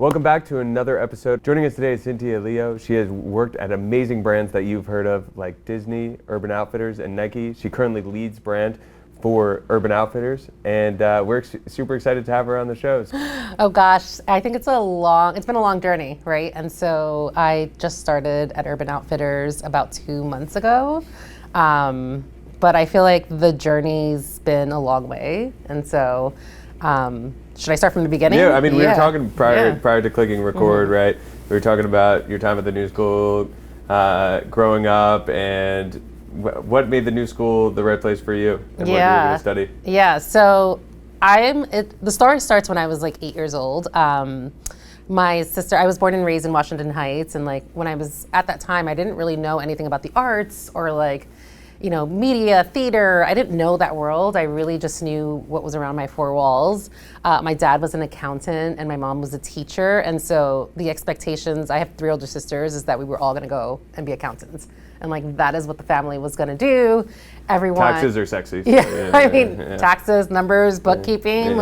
Welcome back to another episode. Joining us today is Cyntia Leo. She has worked at amazing brands that you've heard of, like Disney, Urban Outfitters, and Nike. She currently leads brand for Urban Outfitters, and we're super excited to have her on the show. Oh gosh, I think it's been a long journey, right? And so I just started at Urban Outfitters about 2 months ago. But I feel like the journey's been a long way. And so, should I start from the beginning? Yeah, I mean, we were talking prior to clicking record, right? We were talking about your time at the new school, growing up, and what made the new school the right place for you, and what you were going to study. Yeah, so the story starts when I was like 8 years old. My sister, I was born and raised in Washington Heights, and like when I was at that time, I didn't really know anything about the arts or like, media, theater. I didn't know that world. I really just knew what was around my four walls. My dad was an accountant and my mom was a teacher. And so the expectations, I have 3 older sisters, is that we were all gonna go and be accountants. And like, that is what the family was gonna do. Everyone. Taxes are sexy. So yeah, taxes, numbers, bookkeeping,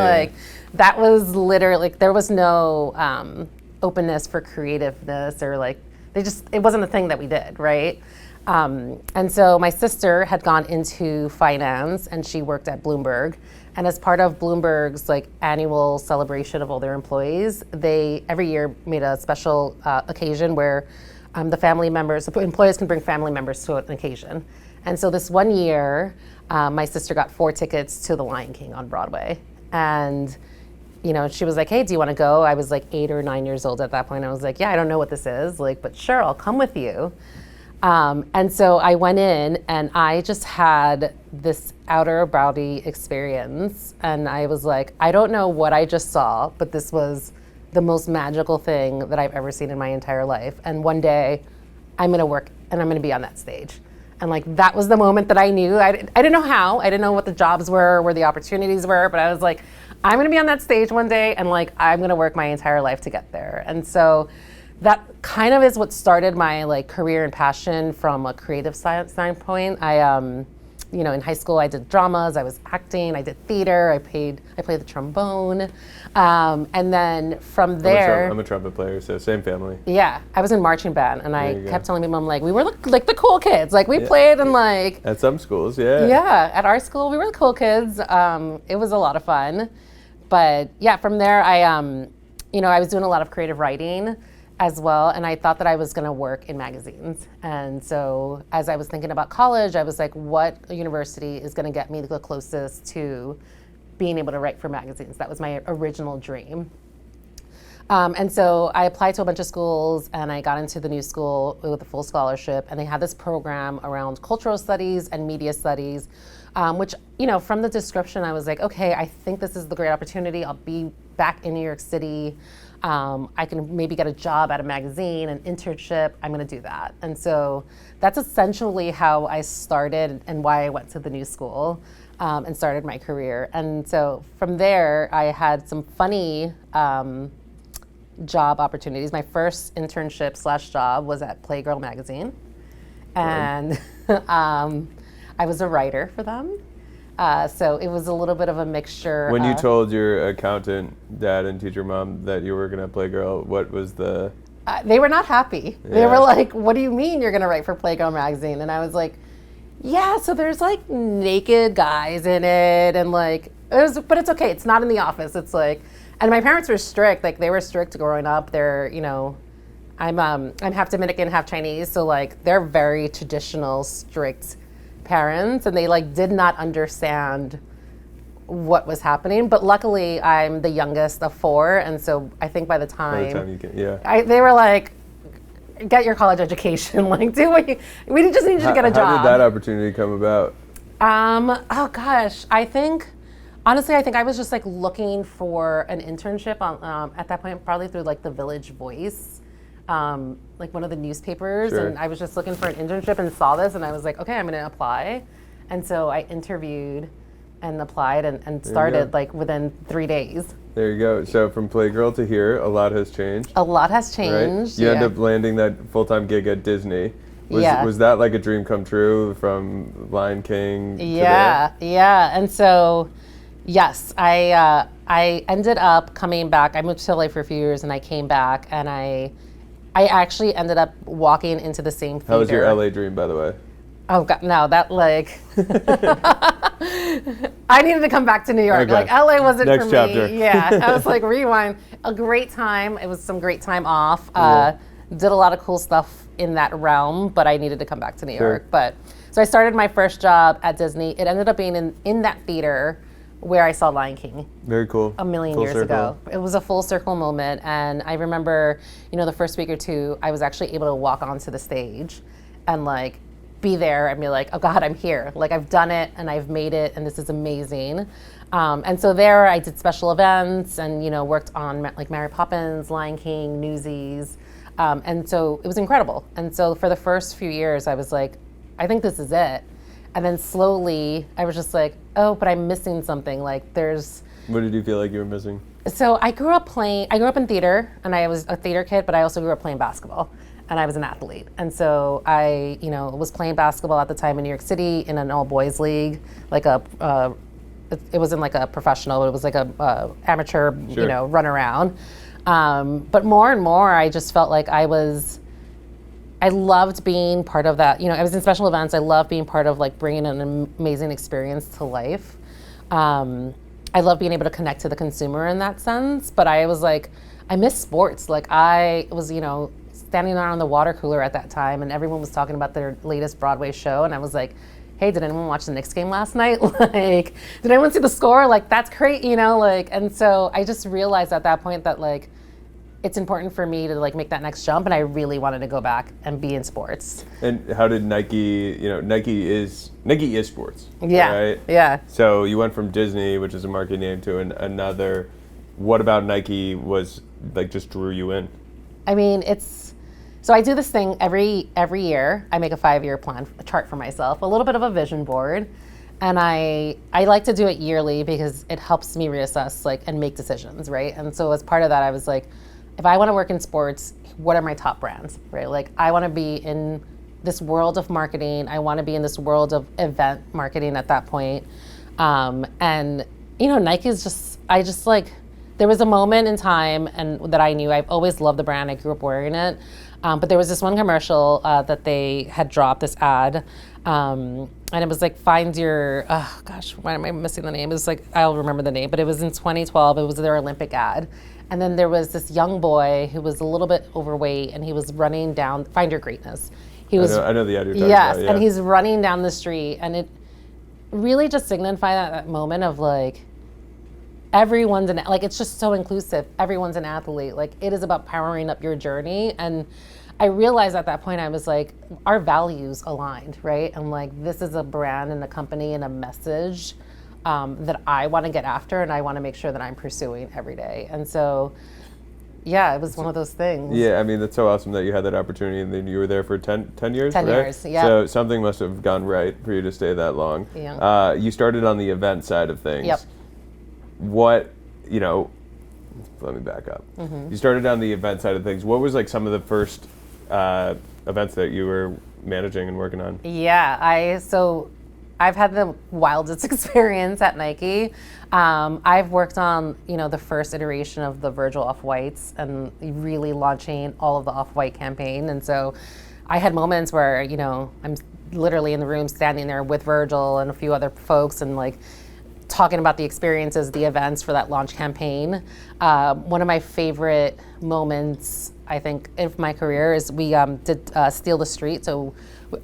that was literally, there was no openness for creativeness or like, it wasn't a thing that we did, right? And so my sister had gone into finance and she worked at Bloomberg. And as part of Bloomberg's like annual celebration of all their employees, they every year made a special occasion where the employees can bring family members to an occasion. And so this one year, my sister got 4 tickets to The Lion King on Broadway. And she was like, hey, do you want to go? I was like 8 or 9 years old at that point. I was like, yeah, I don't know what this is, but sure, I'll come with you. And so I went in and I just had this outer body experience. And I was like, I don't know what I just saw, but this was the most magical thing that I've ever seen in my entire life. And one day I'm going to work and I'm going to be on that stage. And like, that was the moment that I knew. I didn't know how, I didn't know what the jobs were, where the opportunities were, but I was like, I'm going to be on that stage one day and like, I'm going to work my entire life to get there. And so that kind of is what started my like career and passion from a creative standpoint. In high school I did dramas, I was acting, I did theater, I played the trombone, and then from there. I'm a trumpet player, so same family. Yeah, I was in marching band, and I kept telling people, I'm like, we were like the cool kids, like we played and like. At some schools, yeah. Yeah, at our school we were the cool kids. It was a lot of fun, but yeah, from there I was doing a lot of creative writing as well, and I thought that I was going to work in magazines. And so as I was thinking about college, I was like, what university is going to get me the closest to being able to write for magazines? That was my original dream. And so I applied to a bunch of schools and I got into the new school with a full scholarship, and they had this program around cultural studies and media studies, which, from the description, I was like, okay, I think this is the great opportunity. I'll be back in New York City. I can maybe get a job at a magazine, an internship. I'm going to do that. And so that's essentially how I started and why I went to the new school and started my career. And so from there, I had some funny job opportunities. My first internship / job was at Playgirl magazine. And I was a writer for them. So it was a little bit of a mixture. When you told your accountant dad and teacher mom that you were going to Playgirl, what was the... they were not happy. Yeah. They were like, what do you mean you're going to write for Playgirl magazine? And I was like, yeah, so there's like naked guys in it, and like, but it's okay. It's not in the office. It's like, and my parents were strict. Like, they were strict growing up. They're, I'm half Dominican, half Chinese. So like, they're very traditional, strict parents, and they like did not understand what was happening. But luckily I'm the youngest of 4, and so I think by the time you can, they were like, get your college education, like do what we just need you to get a job. How did that opportunity come about? Oh gosh, I think I was just like looking for an internship at that point, probably through like the Village Voice, like one of the newspapers. Sure. And I was just looking for an internship and saw this, and I was like, okay, I'm gonna apply. And so I interviewed and applied and started like within 3 days. There you go. So from Playgirl to here, a lot has changed. A lot has changed. Right? You end up landing that full-time gig at Disney. Was that like a dream come true from Lion King to there? Yeah. And so, yes, I I ended up coming back. I moved to LA for a few years, and I came back, and I actually ended up walking into the same theater. How was your LA dream, by the way? Oh God, no, that like, I needed to come back to New York. Okay. Like LA wasn't Next for chapter. me. Yeah, I was like, rewind. A great time. It was some great time off. Did a lot of cool stuff in that realm, but I needed to come back to New York. But so I started my first job at Disney. It ended up being in that theater where I saw Lion King. Very cool. A million Full years circle. ago. It was a full circle moment, and I remember, the first week or two, I was actually able to walk onto the stage and like be there and be like, oh God, I'm here. Like I've done it and I've made it, and this is amazing. And so there I did special events and, worked on like Mary Poppins, Lion King, Newsies. And so it was incredible. And so for the first few years, I was like, I think this is it. And then slowly I was just like, oh, but I'm missing something. Like What did you feel like you were missing? So I grew up in theater, and I was a theater kid, but I also grew up playing basketball, and I was an athlete. And so I, was playing basketball at the time in New York City in an all boys league, like it wasn't like a professional, it was like a amateur, Sure. run around. But more and more, I just felt like I loved being part of that. I was in special events. I loved being part of like bringing an amazing experience to life. I love being able to connect to the consumer in that sense, but I was like, I miss sports. Like I was, standing there on the water cooler at that time, and everyone was talking about their latest Broadway show, and I was like, hey, did anyone watch the Knicks game last night? Like, did anyone see the score? Like, that's great, and so I just realized at that point that like, it's important for me to like make that next jump, and I really wanted to go back and be in sports. And how did Nike, Nike is sports. Yeah, right? yeah. So you went from Disney, which is a market name, to another. What about Nike was like just drew you in? I mean, so I do this thing every year. I make a 5-year plan, a chart for myself, a little bit of a vision board. And I like to do it yearly because it helps me reassess like and make decisions, right? And so as part of that, I was like, if I want to work in sports, what are my top brands, right? Like I want to be in this world of marketing. I want to be in this world of event marketing at that point. And Nike is there was a moment in time and that I knew. I've always loved the brand. I grew up wearing it. But there was this one commercial that they had dropped, this ad. And it was like, find your, oh gosh, why am I missing the name? It was like, I'll remember the name, but it was in 2012. It was their Olympic ad. And then there was this young boy who was a little bit overweight, and he was running down, find your greatness. I know the ad you're talking yes, about, yeah. And he's running down the street, and it really just signified that moment of like, everyone's it's just so inclusive. Everyone's an athlete. Like it is about powering up your journey. And I realized at that point, I was like, our values aligned, right? And like, this is a brand and a company and a message that I want to get after, and I want to make sure that I'm pursuing every day. And so, yeah, it was one of those things. Yeah, I mean, that's so awesome that you had that opportunity, and then you were there for 10 years, 10 right? years, yeah. So something must have gone right for you to stay that long. Yeah. You started on the event side of things. Yep. What, let me back up. Mm-hmm. You started on the event side of things. What was like some of the first events that you were managing and working on? Yeah, I've had the wildest experience at Nike. I've worked on, the first iteration of the Virgil Off-Whites and really launching all of the Off-White campaign. And so I had moments where, I'm literally in the room standing there with Virgil and a few other folks and like talking about the experiences, the events for that launch campaign. One of my favorite moments, I think, of my career is we did Steal the Street. So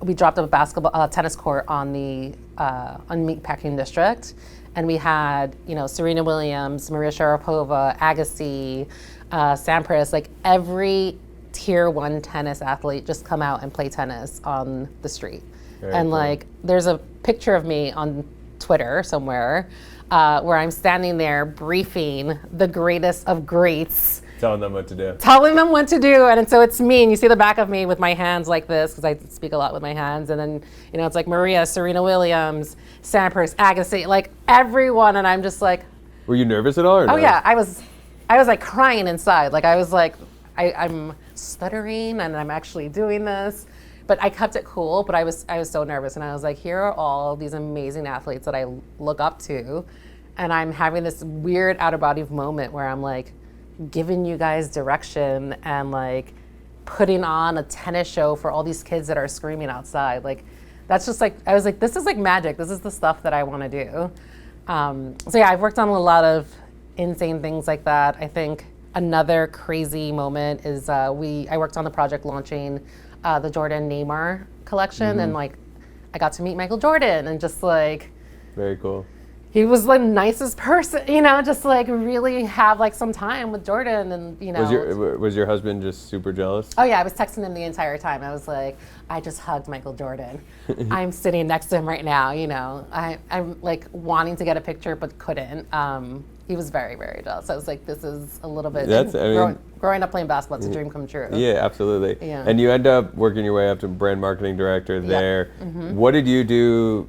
we dropped a tennis court on the Meatpacking District, and we had Serena Williams, Maria Sharapova, Agassi, Sampras, like every tier 1 tennis athlete just come out and play tennis on the street. Very cool. Like there's a picture of me on Twitter somewhere where I'm standing there briefing the greatest of greats. Telling them what to do. And so it's me, and you see the back of me with my hands like this, because I speak a lot with my hands, and then, it's like Maria, Serena Williams, Sampras, Agassi, like everyone, and I'm just like. Were you nervous at all, or no? Oh yeah, I was like crying inside. Like I was like, I'm stuttering, and I'm actually doing this. But I kept it cool, but I was so nervous, and I was like, here are all these amazing athletes that I look up to, and I'm having this weird out of body moment where I'm like giving you guys direction and like putting on a tennis show for all these kids that are screaming outside. Like, that's just like, I was like, this is like magic. This is the stuff that I want to do. So yeah, I've worked on a lot of insane things like that. I think another crazy moment is I worked on the project launching the Jordan Neymar collection, and like I got to meet Michael Jordan, and just like, very cool. He was the nicest person, you know, just like really have like some time with Jordan, and you know. Was your husband just super jealous? Oh yeah, I was texting him the entire time. I was like, I just hugged Michael Jordan. I'm sitting next to him right now, you know. I'm like wanting to get a picture but couldn't. He was very, very jealous. I was like, this is a little bit, growing up playing basketball, it's a dream come true. Yeah, absolutely. Yeah. And you end up working your way up to brand marketing director there. Yep. What did you do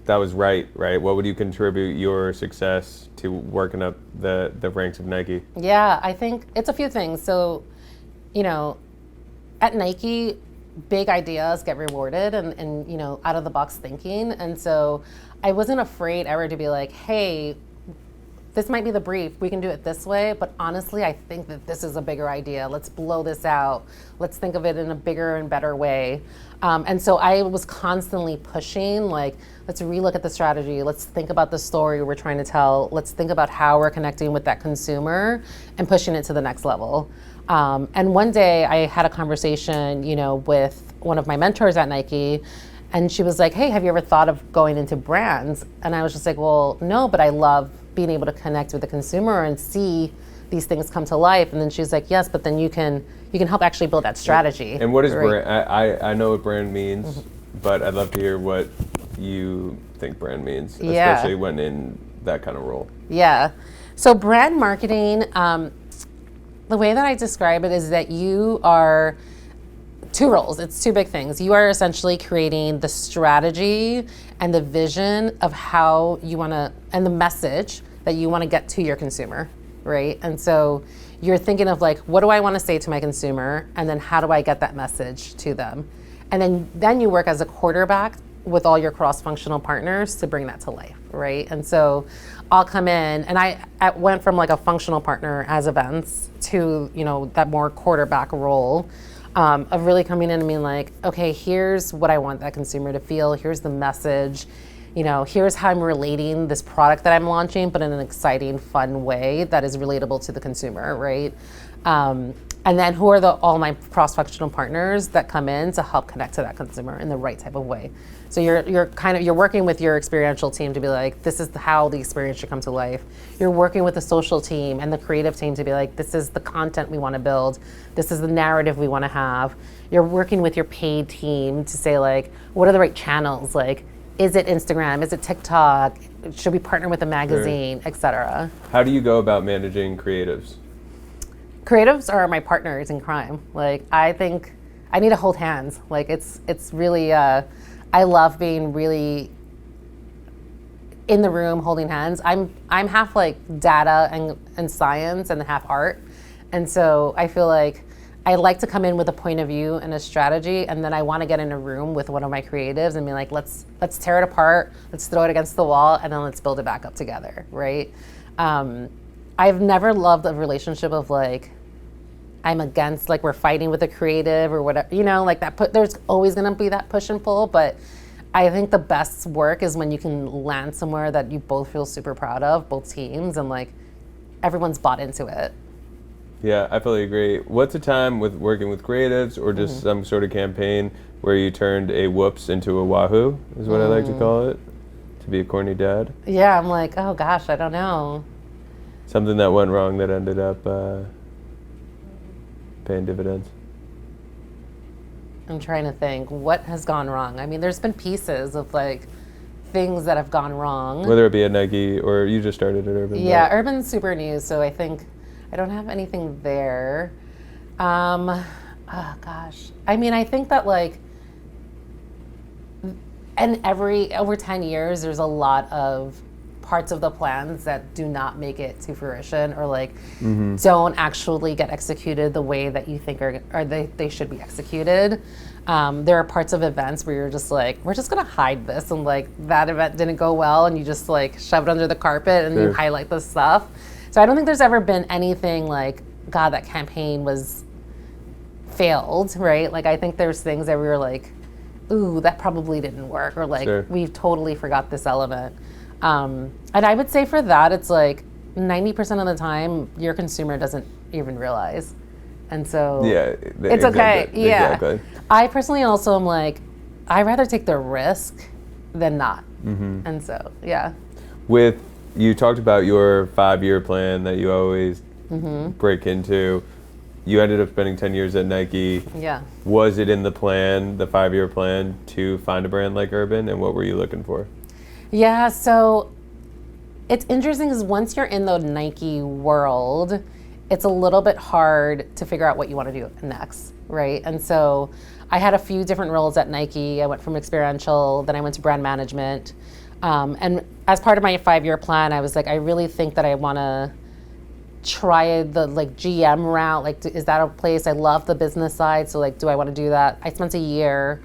that was right? What would you contribute your success to working up the ranks of Nike? Yeah, I think it's a few things. So, you know, at Nike, big ideas get rewarded and you know, out of the box thinking. And so I wasn't afraid ever to be like, hey, this might be the brief, we can do it this way, but honestly, I think that this is a bigger idea. Let's blow this out. Let's think of it in a bigger and better way. And so I was constantly pushing, like, let's relook at the strategy. Let's think about the story we're trying to tell. Let's think about how we're connecting with that consumer and pushing it to the next level. And one day I had a conversation, you know, with one of my mentors at Nike, and she was like, hey, have you ever thought of going into brands? And I was just like, well, no, but I love being able to connect with the consumer and see these things come to life. And then she's like, yes, but then you can help actually build that strategy. And what is brand? I know what brand means, but I'd love to hear what you think brand means, especially when in that kind of role. Yeah. So brand marketing, the way that I describe it is that you are two roles. It's two big things. You are essentially creating the strategy and the vision of how you want to, and the message that you want to get to your consumer, right? And so you're thinking of like, what do I want to say to my consumer? And then how do I get that message to them? And then you work as a quarterback with all your cross-functional partners to bring that to life, right? And so I'll come in, and I went from like a functional partner as events to, you know, that more quarterback role. Of really coming in and being like, okay, here's what I want that consumer to feel. Here's the message. You know, here's how I'm relating this product that I'm launching, but in an exciting, fun way that is relatable to the consumer, right? And then who are all my cross-functional partners that come in to help connect to that consumer in the right type of way. So you're working with your experiential team to be like, this is how the experience should come to life. You're working with the social team and the creative team to be like, this is the content we want to build. This is the narrative we want to have. You're working with your paid team to say like, what are the right channels? Like, is it Instagram? Is it TikTok? Should we partner with a magazine, et cetera? How do you go about managing creatives? Creatives are my partners in crime. Like, I think I need to hold hands. Like, it's really, I love being really in the room holding hands. I'm half like data and science and half art. And so I feel like I like to come in with a point of view and a strategy, and then I want to get in a room with one of my creatives and be like, let's tear it apart, let's throw it against the wall, and then let's build it back up together, right? I've never loved a relationship of like, I'm against, like we're fighting with a creative or whatever, you know, like that. There's always going to be that push and pull, but I think the best work is when you can land somewhere that you both feel super proud of, both teams, and like everyone's bought into it. Yeah, I fully agree. What's a time with working with creatives or just some sort of campaign where you turned a whoops into a wahoo, is what I like to call it, to be a corny dad? Yeah, I'm like, oh gosh, I don't know. Something that went wrong that ended up paying dividends. I'm trying to think, what has gone wrong? I mean, there's been pieces of like things that have gone wrong. Whether it be at Nike or you just started at Urban. Yeah, Urban's super new, so I think I don't have anything there. Oh gosh. I mean, I think that like, and over 10 years, there's a lot of parts of the plans that do not make it to fruition or like don't actually get executed the way that you think they should be executed. There are parts of events where you're just like, we're just gonna hide this, and like that event didn't go well, and you just like shove it under the carpet and you highlight the stuff. So I don't think there's ever been anything like, God, that campaign was failed, right? Like I think there's things that we were like, ooh, that probably didn't work, or like we totally forgot this element. And I would say for that, it's like 90% of the time your consumer doesn't even realize. And so it's okay. Yeah. Exactly. I personally also am like, I'd rather take the risk than not. And so, yeah. With, you talked about your 5-year plan that you always break into. You ended up spending 10 years at Nike. Yeah. Was it in the plan, the 5-year plan, to find a brand like Urban, and what were you looking for? Yeah, so it's interesting because once you're in the Nike world, it's a little bit hard to figure out what you want to do next, right? And so I had a few different roles at Nike. I went from experiential, then I went to brand management. And as part of my 5-year plan, I was like, I really think that I want to try the like GM route. Like, is that a place? I love the business side, so like, do I want to do that? I spent a year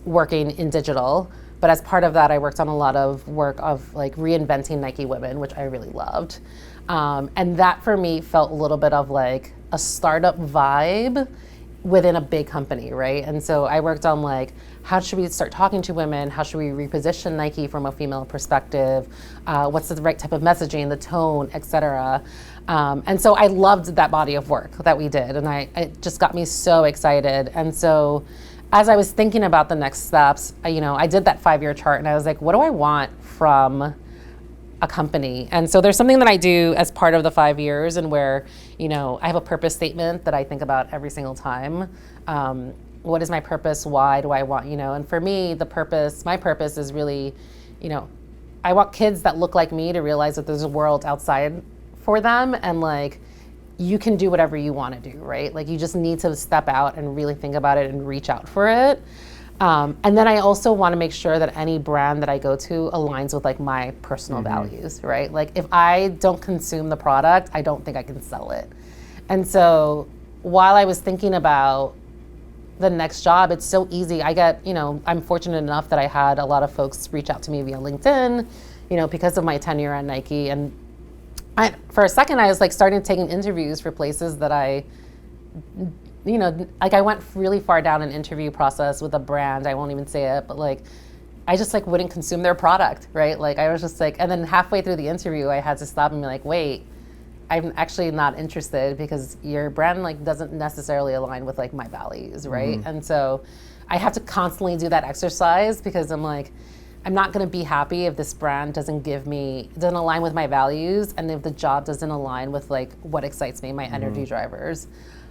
working in digital, but as part of that, I worked on a lot of work of like reinventing Nike Women, which I really loved. And that for me felt a little bit of like a startup vibe within a big company, right? And so I worked on like, how should we start talking to women? How should we reposition Nike from a female perspective? What's the right type of messaging, the tone, et cetera? And so I loved that body of work that we did, and it just got me so excited. And so as I was thinking about the next steps, I did that 5-year chart, and I was like, what do I want from a company? And so there's something that I do as part of the 5 years, and where, I have a purpose statement that I think about every single time. What is my purpose? Why do I want, and for me, my purpose is really, I want kids that look like me to realize that there's a world outside for them, and like, you can do whatever you want to do, right? Like, you just need to step out and really think about it and reach out for it. And then I also want to make sure that any brand that I go to aligns with like my personal values, right? Like, if I don't consume the product, I don't think I can sell it. And so while I was thinking about the next job, it's so easy. I'm fortunate enough that I had a lot of folks reach out to me via LinkedIn, because of my tenure at Nike. And for a second, I was like starting taking interviews for places that I went really far down an interview process with a brand. I won't even say it, but like, I just like wouldn't consume their product, right? Like, I was just like, and then halfway through the interview, I had to stop and be like, wait, I'm actually not interested because your brand like doesn't necessarily align with like my values, right? And so I have to constantly do that exercise because I'm like, I'm not going to be happy if this brand doesn't align with my values, and if the job doesn't align with like what excites me, my energy drivers.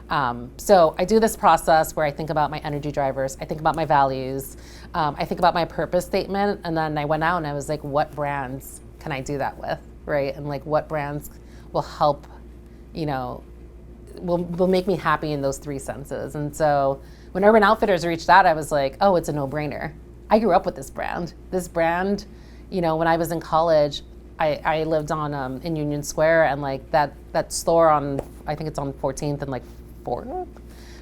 So I do this process where I think about my energy drivers, I think about my values, I think about my purpose statement, and then I went out and I was like, what brands can I do that with, right? And like, what brands will help, will make me happy in those 3 senses. And so when Urban Outfitters reached out, I was like, oh, it's a no-brainer. I grew up with this brand. This brand, when I was in college, I lived on in Union Square, and like that store on, I think it's on 14th and like 4th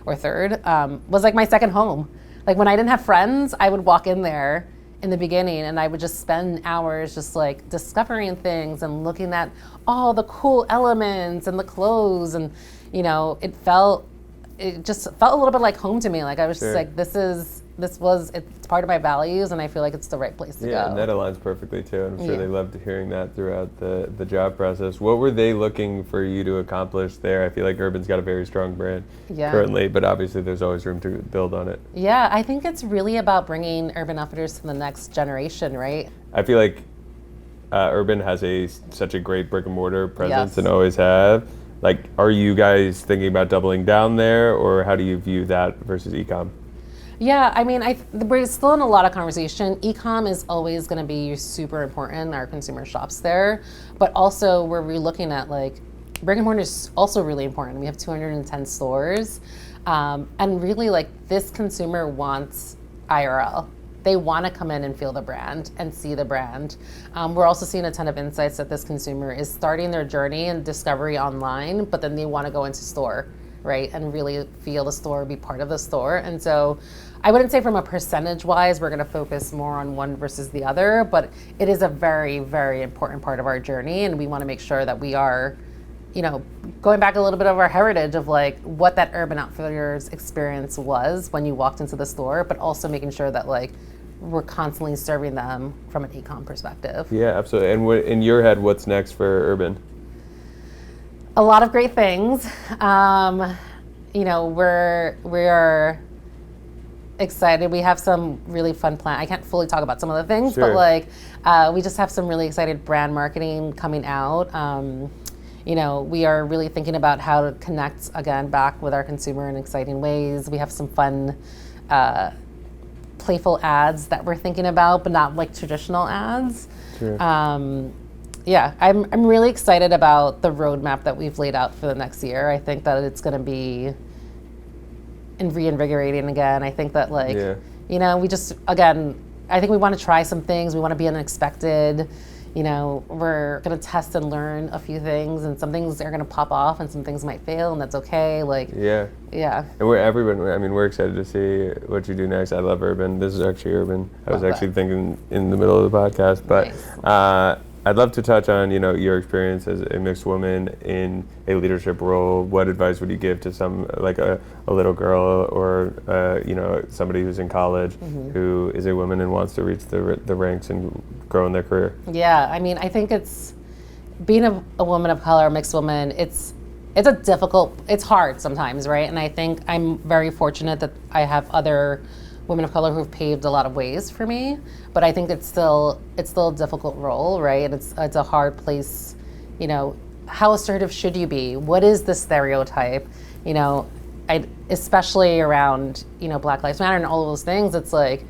or 3rd, was like my second home. Like, when I didn't have friends, I would walk in there in the beginning, and I would just spend hours just like discovering things and looking at all the cool elements and the clothes, and it just felt a little bit like home to me. Like, I was just like, it's part of my values, and I feel like it's the right place to go. Yeah, and that aligns perfectly too. And I'm sure they loved hearing that throughout the job process. What were they looking for you to accomplish there? I feel like Urban's got a very strong brand currently, but obviously there's always room to build on it. Yeah, I think it's really about bringing Urban Outfitters to the next generation, right? I feel like Urban has such a great brick and mortar presence and always have. Like, are you guys thinking about doubling down there, or how do you view that versus e-com? Yeah, I mean, we're still in a lot of conversation. E-com is always going to be super important. Our consumer shops there, but also we're relooking at like brick and mortar is also really important. We have 210 stores, and really like this consumer wants IRL. They want to come in and feel the brand and see the brand. We're also seeing a ton of insights that this consumer is starting their journey and discovery online, but then they want to go into store, right? And really feel the store, be part of the store. And so I wouldn't say from a percentage wise, we're going to focus more on one versus the other, but it is a very, very important part of our journey. And we want to make sure that we are, going back a little bit of our heritage of like what that Urban Outfitters experience was when you walked into the store, but also making sure that like we're constantly serving them from an e-com perspective. Yeah, absolutely. And in your head, what's next for Urban? A lot of great things. We're excited. We have some really fun plans. I can't fully talk about some of the things, Sure. but like we just have some really excited brand marketing coming out. We are really thinking about how to connect again back with our consumer in exciting ways. We have some fun, playful ads that we're thinking about, but not like traditional ads. Sure. I'm really excited about the roadmap that we've laid out for the next year. I think that it's going to be reinvigorating again. I think that we just, again, I think we want to try some things. We want to be unexpected. We're going to test and learn a few things, and some things are going to pop off and some things might fail, and that's okay. Yeah. And we're excited to see what you do next. I love Urban. This is actually Urban. I was actually thinking in the middle of the podcast, but nice. I'd love to touch on, your experience as a mixed woman in a leadership role. What advice would you give to some, like a little girl or, somebody who's in college who is a woman and wants to reach the ranks and grow in their career? Yeah, I think it's, being a woman of color, a mixed woman, it's hard sometimes, right? And I think I'm very fortunate that I have other women of color who've paved a lot of ways for me, but I think it's still a difficult role, right? It's a hard place, how assertive should you be? What is the stereotype? Especially around, Black Lives Matter and all of those things, it's like,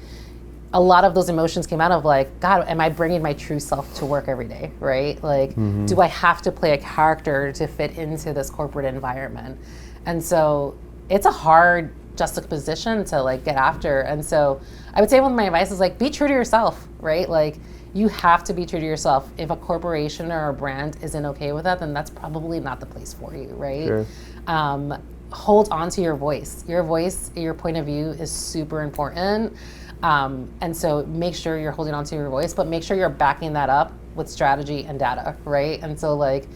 a lot of those emotions came out of like, God, am I bringing my true self to work every day, right? Like, do I have to play a character to fit into this corporate environment? And so it's a hard juxtaposition to like get after. And so I would say one of my advice is like, be true to yourself, right? Like, you have to be true to yourself. If a corporation or a brand isn't okay with that, then that's probably not the place for you, right? Sure. Hold on to your voice. Your voice, your point of view is super important. And so make sure you're holding on to your voice, but make sure you're backing that up with strategy and data, right? And so like,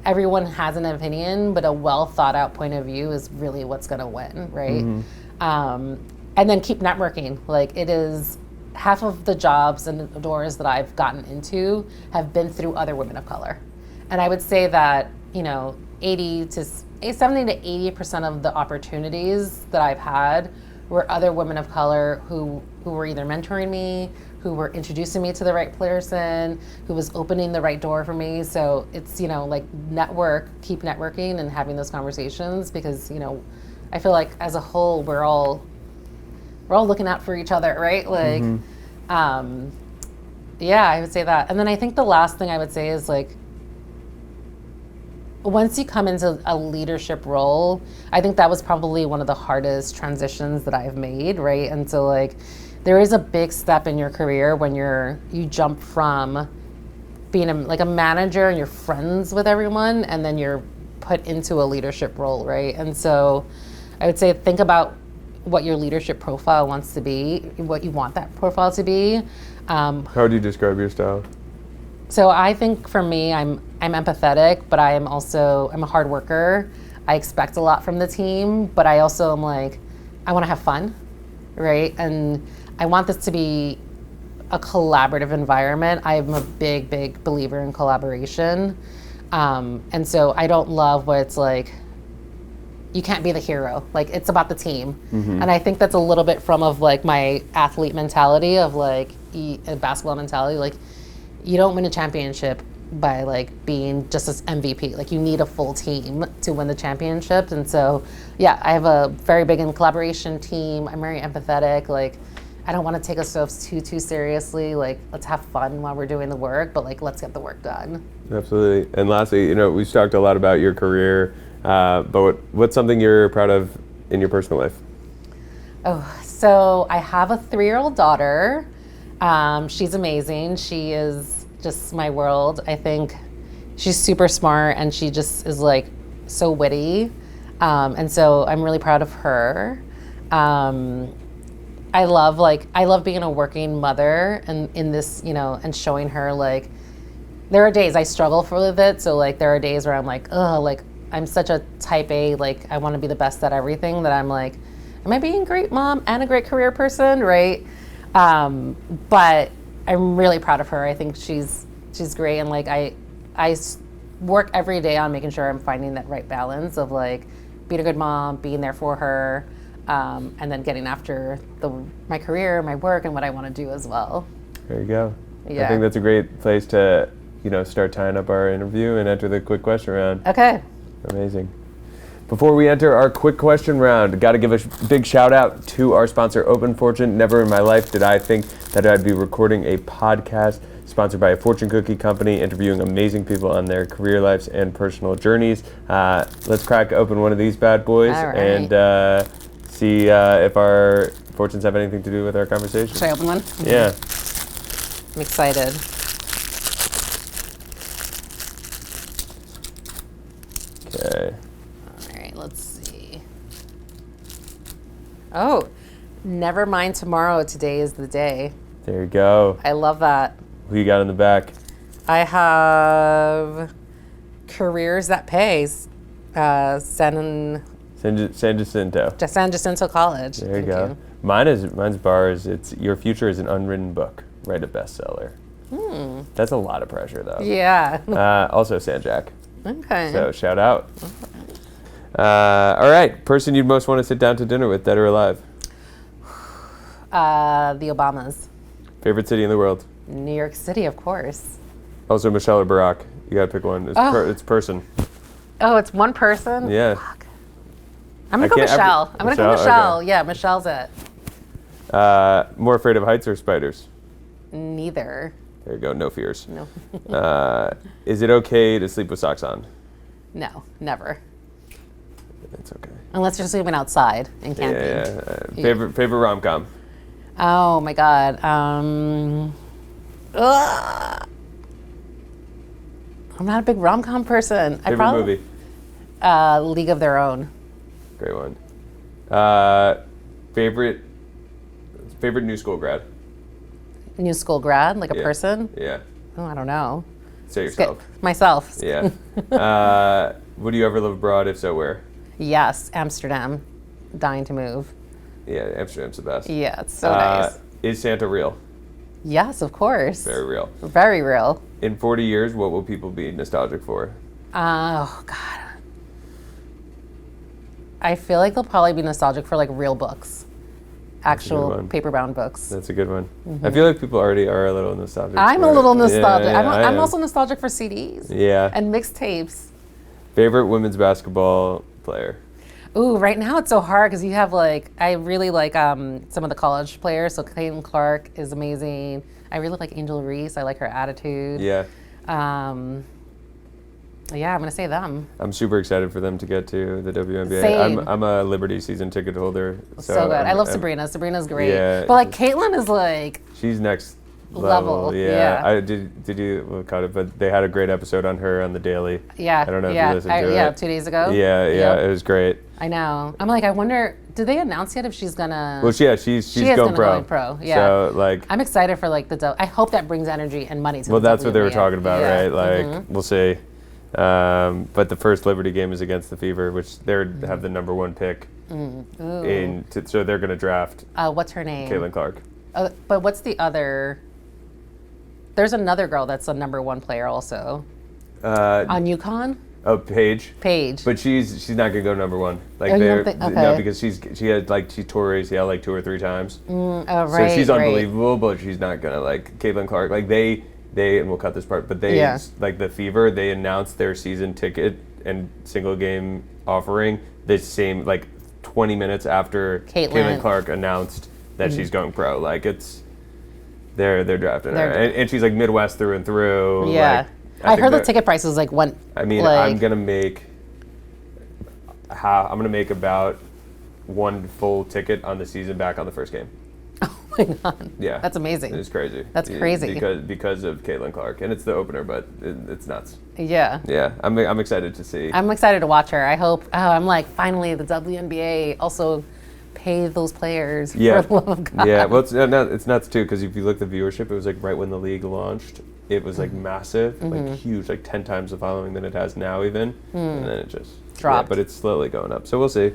everyone has an opinion, but a well thought out point of view is really what's going to win, right? And then keep networking. Like, it is half of the jobs and the doors that I've gotten into have been through other women of color. And I would say that, 70 to 80% of the opportunities that I've had were other women of color who were either mentoring me, who were introducing me to the right person, who was opening the right door for me. So it's, keep networking and having those conversations, because, I feel like as a whole, we're all looking out for each other, right? Like, I would say that. And then I think the last thing I would say is like, once you come into a leadership role, I think that was probably one of the hardest transitions that I've made, right? And so like, there is a big step in your career when you jump from being a manager and you're friends with everyone, and then you're put into a leadership role, right? And so I would say, think about what your leadership profile wants to be, what you want that profile to be. How would you describe your style? So I think for me, I'm empathetic, but I'm a hard worker. I expect a lot from the team, but I also am like, I want to have fun, right? And I want this to be a collaborative environment. I'm a big, big believer in collaboration. And so I don't love what it's like, you can't be the hero. Like, it's about the team. And I think that's a little bit from of like my athlete mentality of like basketball mentality. Like, you don't win a championship by like being just as MVP. Like, you need a full team to win the championship. And so, I have a very big in collaboration team. I'm very empathetic. Like, I don't want to take ourselves too seriously. Like, let's have fun while we're doing the work, but like, let's get the work done. Absolutely. And lastly, we've talked a lot about your career, but what's something you're proud of in your personal life? Oh, so I have a 3-year-old daughter. She's amazing. She is just my world. I think she's super smart, and she just is like so witty. And so I'm really proud of her. I love being a working mother and in this, and showing her like, there are days I struggle with it. So like, there are days where I'm like, oh, like I'm such a type A, like I want to be the best at everything that I'm like, am I being a great mom and a great career person, right? But I'm really proud of her. I think she's great. And like, I work every day on making sure I'm finding that right balance of like being a good mom, being there for her, and then getting after my career, my work, and what I want to do as well. There you go. Yeah. I think that's a great place to, start tying up our interview and enter the quick question round. Okay. Amazing. Before we enter our quick question round, got to give a big shout out to our sponsor, Open Fortune. Never in my life did I think that I'd be recording a podcast sponsored by a fortune cookie company, interviewing amazing people on their career lives and personal journeys. Let's crack open one of these bad boys and see if our fortunes have anything to do with our conversation. Should I open one? Yeah. I'm excited. Okay. All right, let's see. Oh, never mind tomorrow. Today is the day. There you go. I love that. Who you got in the back? I have Careers That Pays. San Jacinto College. There you go. Mine's bars. It's Your Future is an Unwritten Book. Write a bestseller. That's a lot of pressure, though. Yeah. Also, Sanjak. Okay. So shout out. All right. Person you'd most want to sit down to dinner with, dead or alive? The Obamas. Favorite city in the world? New York City, of course. Also, Michelle or Barack? You gotta pick one. It's person. Oh, it's one person? Yeah. Fuck. I'm gonna go Michelle. I'm gonna go Michelle. Okay. Yeah, Michelle's it. More afraid of heights or spiders? Neither. There you go. No fears. No. Is it okay to sleep with socks on? No, never. It's okay. Unless you're sleeping outside and camping. Yeah. Favorite rom-com? Oh my God. I'm not a big rom-com person. Favorite movie? League of Their Own. Great one. Favorite new school grad? New school grad, like a person? Yeah. Oh, I don't know. Say yourself. Myself. Yeah. Would you ever live abroad? If so, where? Yes, Amsterdam. Dying to move. Yeah, Amsterdam's the best. Yeah, it's so nice. Is Santa real? Yes, of course. Very real. Very real. In 40 years, what will people be nostalgic for? Oh, God. I feel like they'll probably be nostalgic for like real books. Actual paper-bound books. That's a good one. I feel like people already are a little nostalgic. I'm a little nostalgic. Yeah, I'm also nostalgic for CDs. Yeah. And mixtapes. Favorite women's basketball player? Ooh, right now it's so hard because you have I really like some of the college players. So Caitlin Clark is amazing. I really like Angel Reese. I like her attitude. Yeah. Yeah, I'm gonna say them. I'm super excited for them to get to the WNBA. Same. I'm a Liberty season ticket holder. So good. I love Sabrina. Sabrina's great. Yeah. But Caitlin is she's next level. Yeah. I did you caught it, but they had a great episode on her on the Daily. Yeah. I don't know if you listened to it. Yeah, 2 days ago. Yeah, it was great. I know. I'm I wonder, did they announce yet if she's gonna? Well, she's going pro. Go pro. Yeah. So I'm excited for I hope that brings energy and money to the Well, that's what they were talking about, yeah. right? We'll see. But the first Liberty game is against the Fever, which they have the number one pick. So they're going to draft. What's her name? Caitlin Clark. But what's the other? There's another girl that's a number one player also. On UConn. Oh, Paige. But she's not going to go number one. No, because she tore her ACL 2 or 3 times. Right. So she's unbelievable, but she's not going to Caitlin Clark. They and we'll cut this part, but they the Fever, they announced their season ticket and single game offering the same 20 minutes after Caitlin Clark announced that she's going pro. They're drafting her, and she's Midwest through and through. Yeah, I heard the ticket prices went. I mean, I'm gonna make about 1 full ticket on the season back on the first game. my God. Yeah. That's amazing. It's crazy. That's crazy. Because of Caitlin Clark. And it's the opener, but it's nuts. Yeah. Yeah. I'm excited to see. I'm excited to watch her. I hope, I'm like, finally, the WNBA also pay those players for the love of God. Yeah. Well, it's nuts too, because if you look at the viewership, it was like right when the league launched. It was like massive, like huge, like 10 times the following than it has now even. And then it just dropped. Yeah, but it's slowly going up. So we'll see.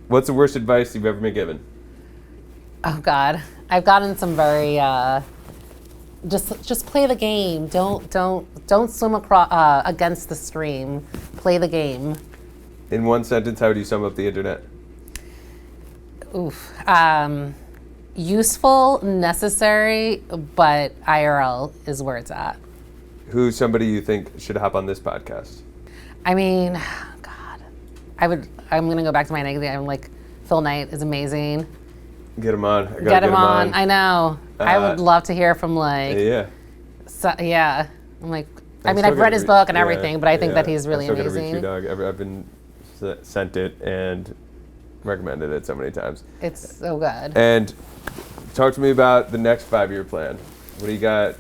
What's the worst advice you've ever been given? Oh God, I've gotten some very just play the game. Don't swim across against the stream. Play the game. In one sentence, how would you sum up the internet? Oof. Useful, necessary, but IRL is where it's at. Who's somebody you think should hop on this podcast? I mean, God, I'm gonna go back to my negative. I'm like, Phil Knight is amazing. Get him on. Get him on. I know. I would love to hear from like. Yeah. So, yeah. I'm like. I mean, I've read his book and everything, but I think that he's really amazing. I've still got to read Shoe Dog. I've been sent it and recommended it so many times. It's so good. And talk to me about the next 5-year plan. What do you got?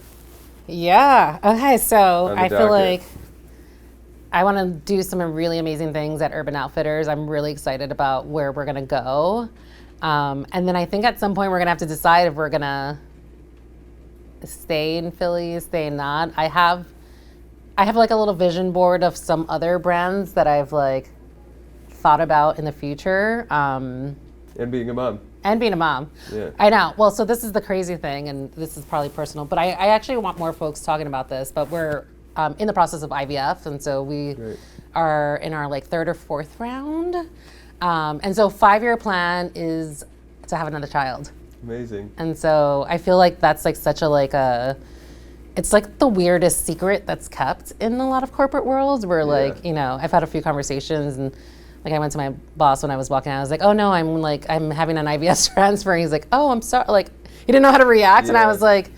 Yeah. Okay. So I feel docket? like I want to do some really amazing things at Urban Outfitters. I'm really excited about where we're gonna go. And then I think at some point we're gonna have to decide if we're gonna stay in Philly, stay not. I have like a little vision board of some other brands that I've like thought about in the future. And being a mom. And being a mom. Yeah. I know. Well, so this is the crazy thing, and this is probably personal, but I actually want more folks talking about this, but we're in the process of IVF, and so we are in our like 3rd or 4th round. And so 5-year plan is to have another child. Amazing. And so I feel like that's like such a it's like the weirdest secret that's kept in a lot of corporate worlds where like, you know, I've had a few conversations and like I went to my boss when I was walking out, I was like, oh no, I'm having an IVF transfer. And he's like, oh, I'm sorry. Like he didn't know how to react. And I was like,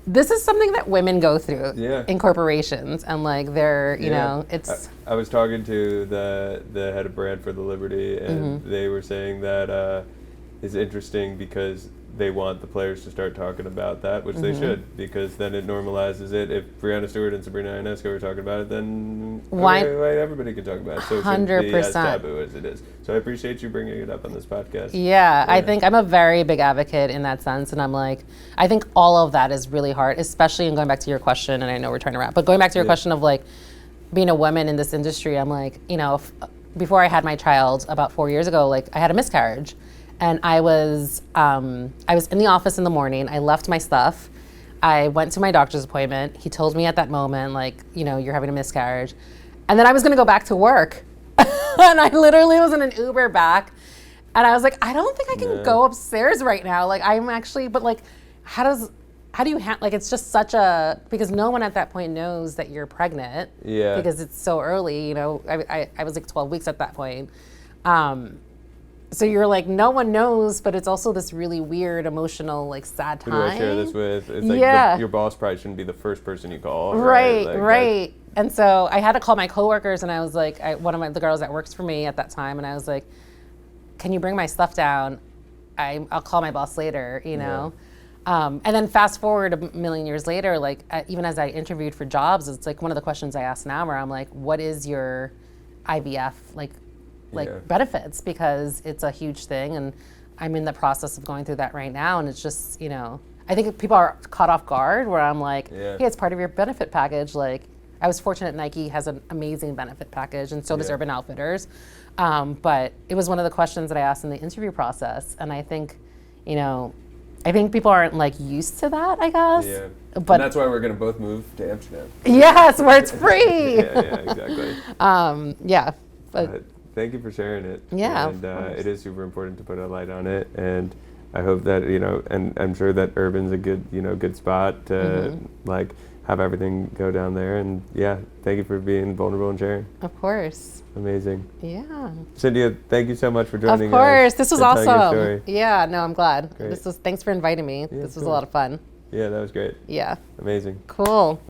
this is something that women go through in corporations, and like they're, you know, it's. I was talking to the head of brand for the Liberty, and they were saying that it's interesting because they want the players to start talking about that, which they should, because then it normalizes it. If Brianna Stewart and Sabrina Ionesco are talking about it, then everybody can talk about it. So it shouldn't be as taboo as it is. So I appreciate you bringing it up on this podcast. Yeah, I think I'm a very big advocate in that sense, and I'm like, I think all of that is really hard, especially in going back to your question, and I know we're trying to wrap, but going back to your question of like being a woman in this industry, I'm like, you know, before I had my child about 4 years ago, like I had a miscarriage. And I was in the office in the morning. I left my stuff. I went to my doctor's appointment. He told me at that moment, like, you know, you're having a miscarriage. And then I was gonna go back to work. And I literally was in an Uber back. And I was like, I don't think I can go upstairs right now. Like I'm actually, but like, how do you like, it's just such because no one at that point knows that you're pregnant. Yeah. Because it's so early, you know, I was like 12 weeks at that point. So you're like, no one knows, but it's also this really weird, emotional, like sad time. Who do I share this with? It's like your boss probably shouldn't be the first person you call. Right. And so I had to call my coworkers, and I was like, one of the girls that works for me at that time, and I was like, can you bring my stuff down? I'll call my boss later, you know? And then fast forward a million years later, like even as I interviewed for jobs, it's like one of the questions I ask now where I'm like, what is your IVF benefits, because it's a huge thing, and I'm in the process of going through that right now, and it's just, you know, I think people are caught off guard where I'm like, hey, it's part of your benefit package. Like I was fortunate Nike has an amazing benefit package, and so does Urban Outfitters, but it was one of the questions that I asked in the interview process, and I think, you know, people aren't like used to that, I guess. Yeah. But and that's why we're gonna both move to Amsterdam. Yes, where it's free. Exactly. But thank you for sharing it. Yeah, and it is super important to put a light on it, and I hope that, you know, and I'm sure that Urban's a good, you know, good spot to like have everything go down there. And thank you for being vulnerable and sharing. Of course. Amazing. Yeah. Cyntia, thank you so much for joining us. Of course, this was awesome. Yeah, no, I'm glad. Great. Thanks for inviting me. This was a lot of fun. Yeah, that was great. Yeah. Amazing. Cool.